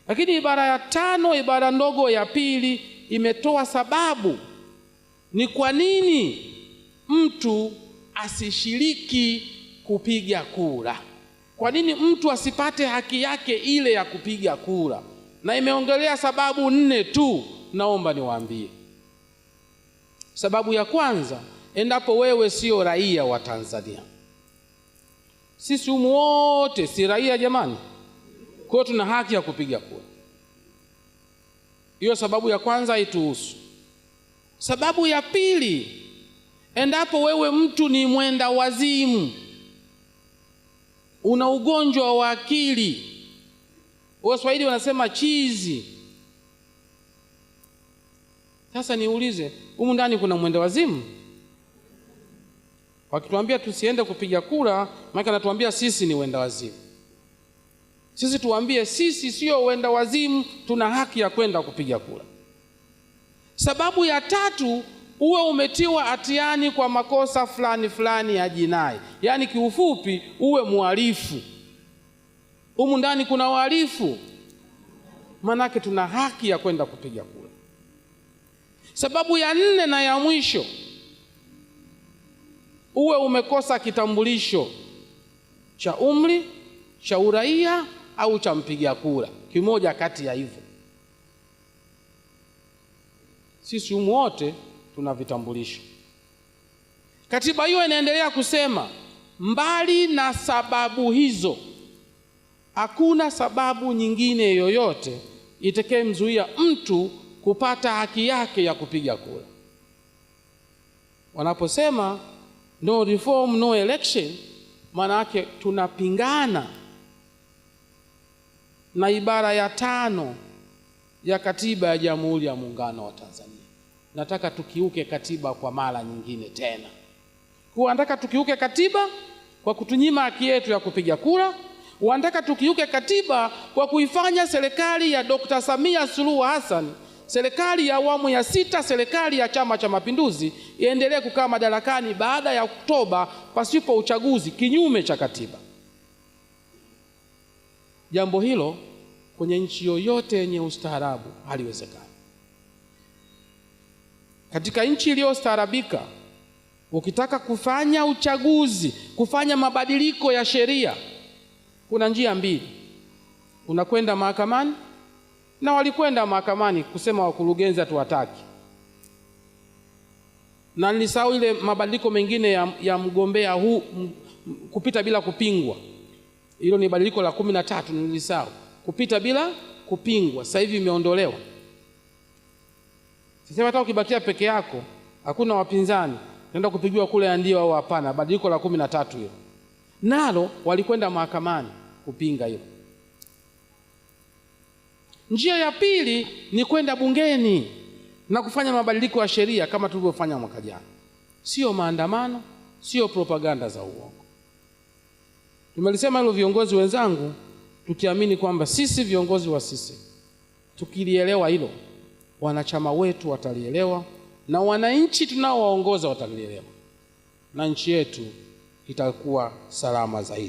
Lakini ibara ya 5, ibara ndogo ya pili, imetoa sababu ni kwa nini mtu asishiriki kupiga kura. Kwa nini mtu asipate haki yake ile ya kupiga kura? Na imeongelea sababu 4 tu, naomba niwaambie. Sababu ya kwanza, endapo wewe sio raia wa Tanzania. Sisi humu wote si raia jamani, kwa hiyo tuna haki ya kupiga kura. Hiyo sababu ya kwanza haituhusu. Sababu ya pili, endapo wewe mtu ni mwenda wazimu, una ugonjwa wa akili, Waswahili wanasema chizi. Sasa niulize, humu ndani kuna mwenda wazimu? Wakituambia tusiende kupiga kura, maana anatuambia sisi ni wenda wazimu. Sisi tuambie sisi sio wenda wazimu, tuna haki ya kwenda kupiga kura. Sababu ya tatu, uwe umetiwa hatiani kwa makosa fulani fulani ya jinai. Yaani kiufupi uwe mhalifu. Humu ndani kuna wahalifu, manake tuna haki ya kwenda kupiga kura. Sababu ya 4 na ya mwisho, uwe umekosa kitambulisho cha umri, cha uraia au cha mpiga kura, kimoja kati ya hivyo. Sisi humu wote tuna vitambulisho. Katiba hiyo inaendelea kusema, mbali na sababu hizo, hakuna sababu nyingine yoyote itakayemzuia mtu kupata haki yake ya kupiga kura. Wanaposema no reform no election, maana yake tunapingana na ibara ya 5 ya katiba ya Jamhuri ya Muungano wa Tanzania. Nataka tukiuke katiba kwa mara nyingine tena. Wanataka tukiuke katiba kwa kutunyima haki yetu ya kupiga kura. Wanataka tukiuke katiba kwa kuifanya serikali ya Dr. Samia Suluhu Hassan, serikali ya awamu ya 6, serikali ya Chama cha Mapinduzi, iendelee kukaa madarakani baada ya Oktoba pasipo uchaguzi, kinyume cha katiba. Jambo hilo kwenye nchi yoyote yenye ustaarabu haliwezekani. Katika nchi iliyostaarabika, ukitaka kufanya uchaguzi, kufanya mabadiliko ya sheria, kuna njia 2. Unakwenda mahakamani, na walikwenda mahakamani kusema wakurugenzi hatuwataki. Na nilisahau ile mabadiliko mengine ya mgombea huu kupita bila kupingwa. Hilo ni badiliko la 13, nilisahau. Kupita bila kupingwa sasa hivi imeondolewa. Sasa hata ukibakia peke yako, hakuna wapinzani, nenda kupigiwa kule ya ndio au hapana, badiliko la 13 hilo. Nalo walikwenda mahakamani kupinga hilo. Njia ya pili ni kwenda bungeni na kufanya mabadiliko ya sheria kama tulivyofanya mwaka jana. Sio maandamano, sio propaganda za uongo. Tumelisema hilo viongozi wenzangu, tukiamini kwamba sisi viongozi wa sisi tukilielewa hilo, wanachama wetu watalielewa na wananchi tunaowaongoza watalielewa, na nchi yetu itakuwa salama zaidi.